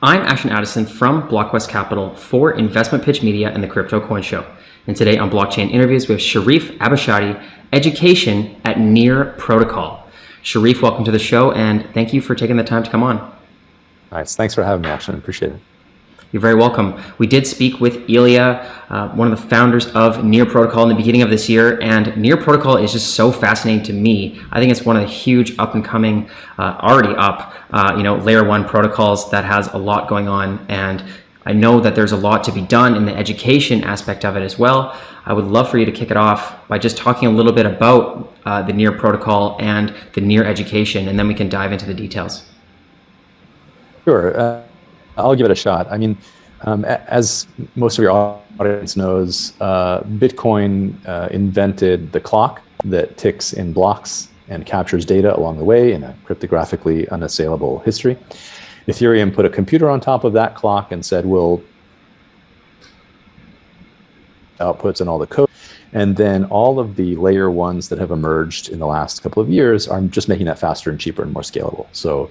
I'm Ashton Addison from BlockQuest Capital for Investment Pitch Media and the Crypto Coin Show. And today on Blockchain Interviews, we have Sherif Abushadi, Education at Near Protocol. Sherif, welcome to the show, and thank you for taking the time to come on. Nice. Thanks for having me, Ashton. Appreciate it. You're very welcome. We did speak with Ilya, one of the founders of Near Protocol in the beginning of this year, and Near Protocol is just so fascinating to me. I think it's one of the huge up and coming, already up, layer one protocols that has a lot going on, and I know that there's a lot to be done in the education aspect of it as well. I would love for you to kick it off by just talking a little bit about the Near Protocol and the Near education, and then we can dive into the details. Sure. I'll give it a shot. I mean, as most of your audience knows, Bitcoin invented the clock that ticks in blocks and captures data along the way in a cryptographically unassailable history. Ethereum put a computer on top of that clock and said, we'll outputs and all the code. And then all of the layer ones that have emerged in the last couple of years are just making that faster and cheaper and more scalable. So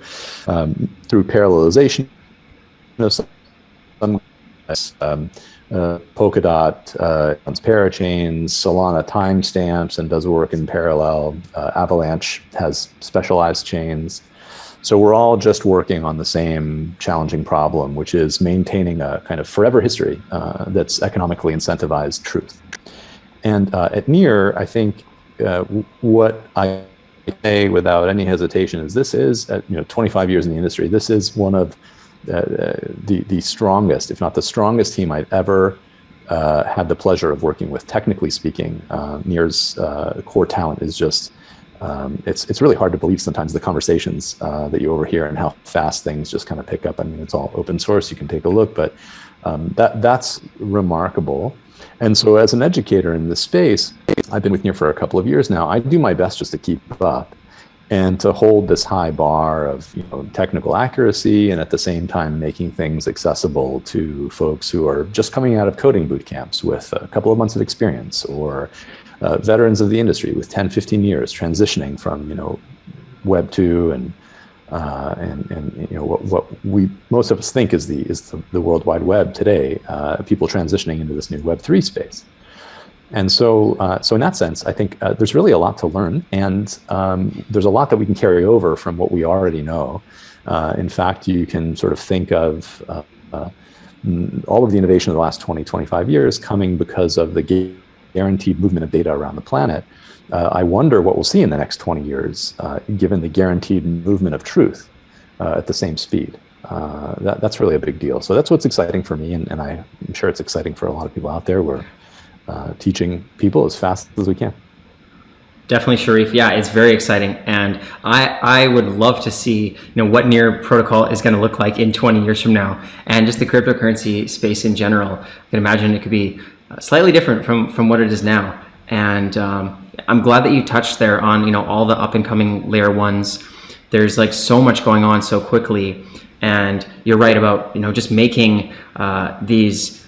through parallelization, some Polkadot runs parachains, Solana timestamps and does work in parallel. Avalanche has specialized chains. So we're all just working on the same challenging problem, which is maintaining a kind of forever history that's economically incentivized truth. And at Near, I think what I say without any hesitation is this is, 25 years in the industry, this is one of the strongest, if not the strongest team I've ever had the pleasure of working with. Technically speaking, Near's core talent is just, it's really hard to believe sometimes the conversations that you overhear and how fast things just kind of pick up. I mean, it's all open source, you can take a look, but that's remarkable. And so as an educator in this space, I've been with Near for a couple of years now, I do my best just to keep up and to hold this high bar of technical accuracy and at the same time making things accessible to folks who are just coming out of coding boot camps with a couple of months of experience, or veterans of the industry with 10, 15 years transitioning from Web 2 and what we most of us think is the World Wide Web today, people transitioning into this new Web 3 space. And so in that sense, I think there's really a lot to learn, and there's a lot that we can carry over from what we already know. In fact, you can sort of think of all of the innovation of the last 20, 25 years coming because of the guaranteed movement of data around the planet. I wonder what we'll see in the next 20 years, given the guaranteed movement of truth at the same speed. That's really a big deal. So that's what's exciting for me, and I'm sure it's exciting for a lot of people out there. We're teaching people as fast as we can. Definitely, Sherif. Yeah, it's very exciting, and I would love to see what Near Protocol is going to look like in 20 years from now, and just the cryptocurrency space in general. I can imagine it could be slightly different from what it is now, and I'm glad that you touched there on all the up and coming layer ones. There's like so much going on so quickly, and you're right about just making these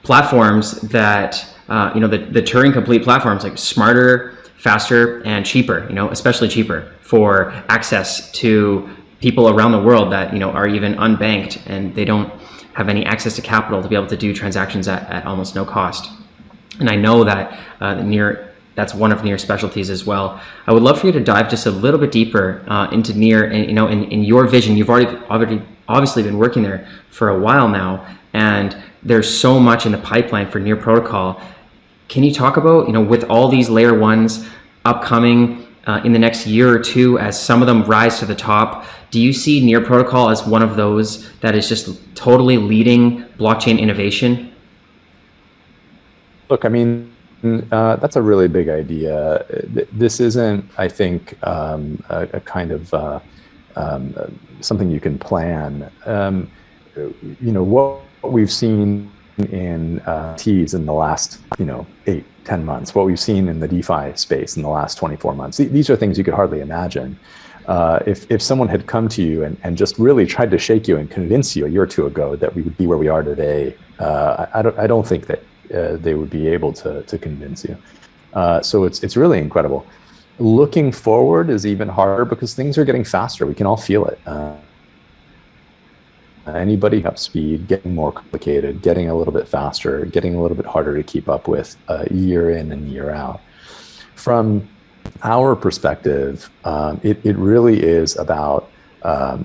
platforms that the Turing complete platforms, like smarter, faster, and cheaper, especially cheaper for access to people around the world that are even unbanked and they don't have any access to capital to be able to do transactions at almost no cost. And I know that that's one of Near's specialties as well. I would love for you to dive just a little bit deeper into Near, and in your vision. You've already obviously been working there for a while now, and there's so much in the pipeline for Near Protocol. Can you talk about, with all these layer ones upcoming in the next year or two, as some of them rise to the top, do you see Near Protocol as one of those that is just totally leading blockchain innovation? Look, I mean, that's a really big idea. This isn't, I think, a kind of something you can plan. What we've seen in T's in the last 8-10 months, what we've seen in the DeFi space in the last 24 months, these are things you could hardly imagine. If someone had come to you and just really tried to shake you and convince you a year or two ago that we would be where we are today, I don't think that they would be able to convince you. So it's really incredible. Looking forward is even harder because things are getting faster. We can all feel it. anybody up speed, getting more complicated, getting a little bit faster, getting a little bit harder to keep up with year in and year out. From our perspective, it really is about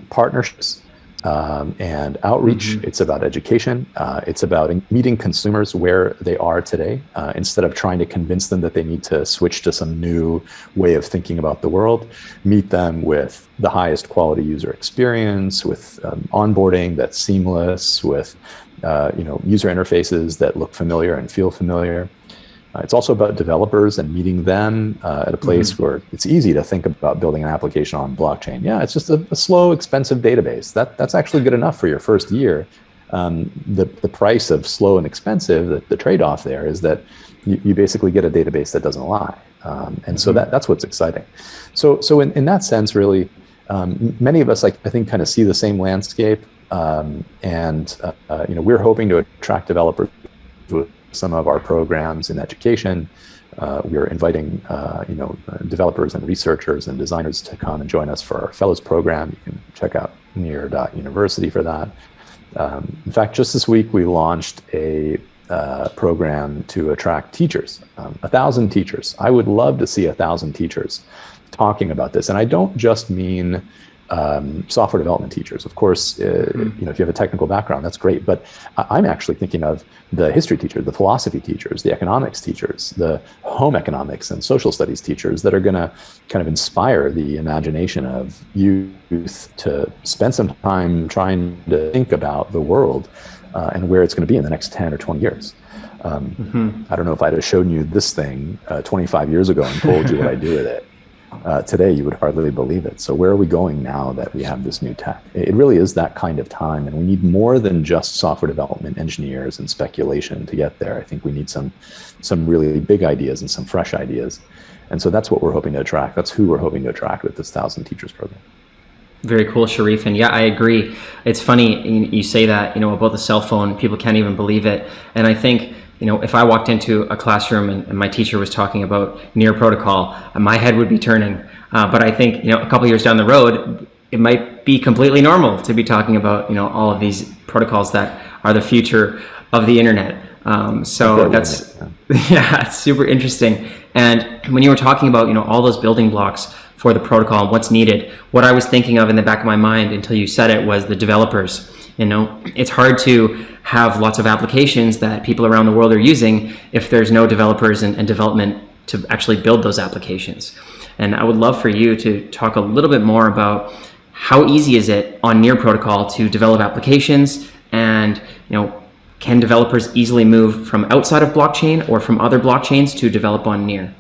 partnerships and outreach. It's about education. It's about meeting consumers where they are today, instead of trying to convince them that they need to switch to some new way of thinking about the world. Meet them with the highest quality user experience, with onboarding that's seamless, with user interfaces that look familiar and feel familiar. It's also about developers and meeting them at a place where it's easy to think about building an application on blockchain. Yeah, it's just a slow, expensive database. That's actually good enough for your first year. The price of slow and expensive, the trade-off there is that you basically get a database that doesn't lie. And so that's what's exciting. So in that sense, really, many of us, I think, kind of see the same landscape. We're hoping to attract developers with some of our programs in education. We're inviting developers and researchers and designers to come and join us for our fellows program. You can check out near.university for that. In fact, just this week we launched a program to attract teachers, 1,000 teachers. I would love to see 1,000 teachers talking about this. And I don't just mean software development teachers. Of course, if you have a technical background, that's great. But I'm actually thinking of the history teachers, the philosophy teachers, the economics teachers, the home economics and social studies teachers that are going to kind of inspire the imagination of youth to spend some time trying to think about the world and where it's going to be in the next 10 or 20 years. I don't know if I'd have shown you this thing 25 years ago and told you what I do with it. Today, you would hardly believe it. So where are we going now that we have this new tech? It really is that kind of time, and we need more than just software development engineers and speculation to get there. I think we need some really big ideas and some fresh ideas. And so that's what we're hoping to attract. That's who we're hoping to attract with this 1,000 Teachers program. Very cool, Sherif. And yeah, I agree. It's funny you say that, about the cell phone. People can't even believe it. And I think, if I walked into a classroom and my teacher was talking about Near protocol, my head would be turning. But I think, a couple years down the road, it might be completely normal to be talking about, all of these protocols that are the future of the internet. So that's, yeah, it's super interesting. And when you were talking about, all those building blocks for the protocol and what's needed, what I was thinking of in the back of my mind until you said it was the developers. It's hard to have lots of applications that people around the world are using if there's no developers and development to actually build those applications. And I would love for you to talk a little bit more about how easy is it on Near protocol to develop applications, and can developers easily move from outside of blockchain or from other blockchains to develop on Near?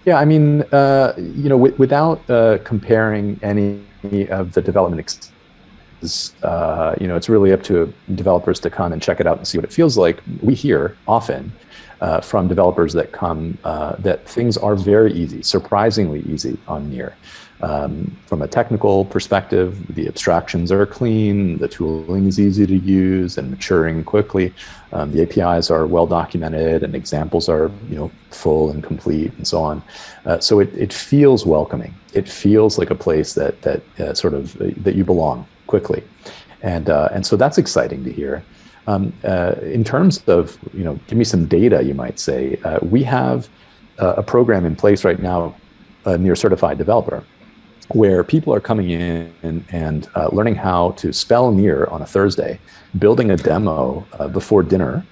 Yeah, I mean, without comparing any of the development it's really up to developers to come and check it out and see what it feels like. We hear often from developers that come that things are very easy, surprisingly easy on Near. From a technical perspective, the abstractions are clean, the tooling is easy to use and maturing quickly. The APIs are well documented and examples are full and complete and so on. So it feels welcoming. It feels like a place that you belong quickly, and so that's exciting to hear. In terms of give me some data, you might say, we have a program in place right now, a Near certified developer, where people are coming in and learning how to spell Near on a Thursday, building a demo before dinner,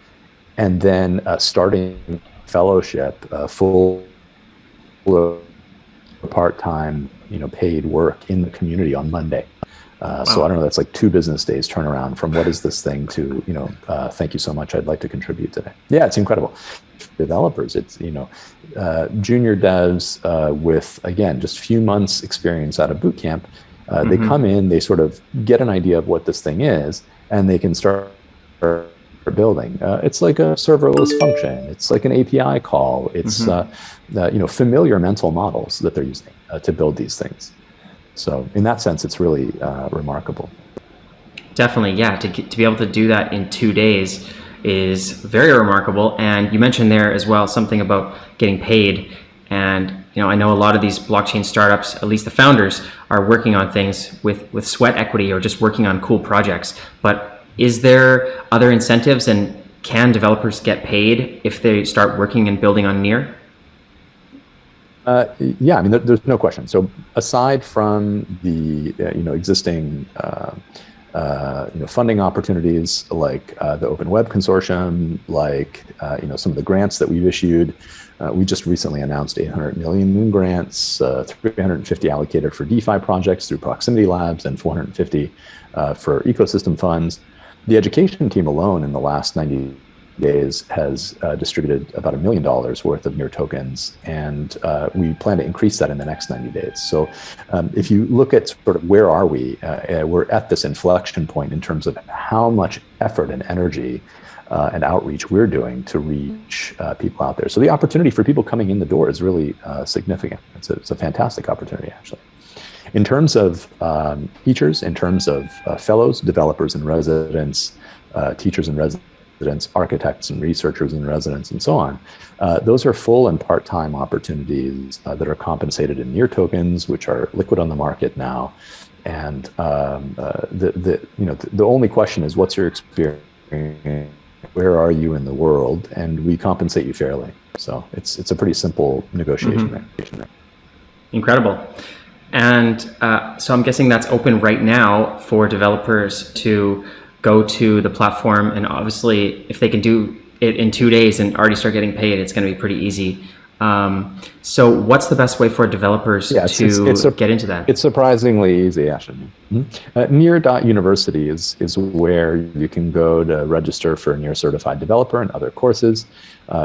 and then starting fellowship, full part-time paid work in the community on Monday. So I don't know, that's like 2 business days turnaround from what is this thing to, thank you so much, I'd like to contribute today. Yeah, it's incredible. Developers, it's, junior devs with, again, just a few months experience out of boot camp. They come in, they sort of get an idea of what this thing is, and they can start building. It's like a serverless function. It's like an API call. It's, familiar mental models that they're using to build these things. So in that sense, it's really remarkable. Definitely, yeah. To be able to do that in 2 days is very remarkable. And you mentioned there as well something about getting paid. And I know a lot of these blockchain startups, at least the founders, are working on things with sweat equity or just working on cool projects. But is there other incentives, and can developers get paid if they start working and building on Near? Yeah, I mean, there's no question. So aside from the existing funding opportunities like the Open Web Consortium, like some of the grants that we've issued, we just recently announced 800 million in grants, 350 allocated for DeFi projects through Proximity Labs, and 450 for ecosystem funds. The education team alone in the last 90 days has distributed about $1 million worth of Near tokens, and we plan to increase that in the next 90 days. So if you look at sort of where are we, we're at this inflection point in terms of how much effort and energy and outreach we're doing to reach people out there. So the opportunity for people coming in the door is really significant. It's a fantastic opportunity, actually. In terms of teachers, in terms of fellows, developers and residents, teachers and residents, architects and researchers and residents, and so on. Those are full and part-time opportunities that are compensated in Near tokens, which are liquid on the market now. And the only question is, what's your experience? Where are you in the world? And we compensate you fairly. So it's a pretty simple negotiation there. Incredible. And so I'm guessing that's open right now for developers to go to the platform, and obviously if they can do it in 2 days and already start getting paid, it's going to be pretty easy. So what's the best way for developers to get into that? It's surprisingly easy, Ashton. Near.university is where you can go to register for a Near certified developer and other courses.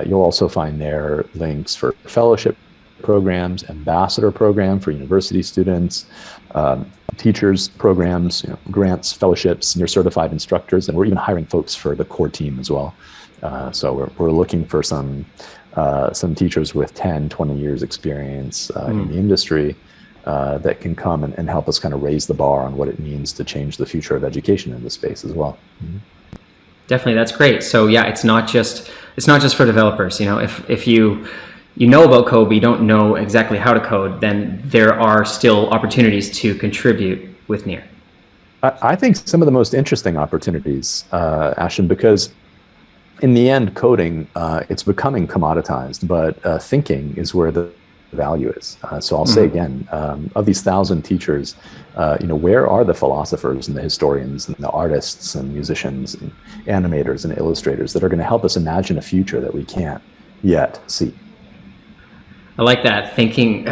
You'll also find there links for fellowship programs, ambassador program for university students, teachers programs, grants, fellowships, Near certified instructors, and we're even hiring folks for the core team as well. So we're looking for some teachers with 10, 20 years experience in the industry that can come and help us kind of raise the bar on what it means to change the future of education in this space as well. Definitely, that's great. So yeah, it's not just for developers. If you know about code, but you don't know exactly how to code, then there are still opportunities to contribute with Near. I think some of the most interesting opportunities, Ashton, because in the end, coding, it's becoming commoditized, but thinking is where the value is. So I'll say again, of these 1,000 teachers, where are the philosophers and the historians and the artists and musicians and animators and illustrators that are going to help us imagine a future that we can't yet see? I like that. Thinking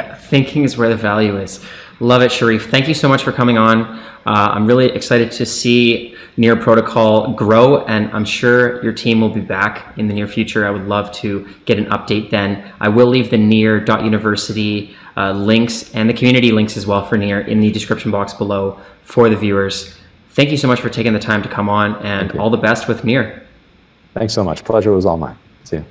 is where the value is. Love it, Sherif. Thank you so much for coming on. I'm really excited to see Near Protocol grow, and I'm sure your team will be back in the near future. I would love to get an update then. I will leave the Near.university links and the community links as well for Near in the description box below for the viewers. Thank you so much for taking the time to come on, and all the best with Near. Thanks so much. Pleasure was all mine. See you.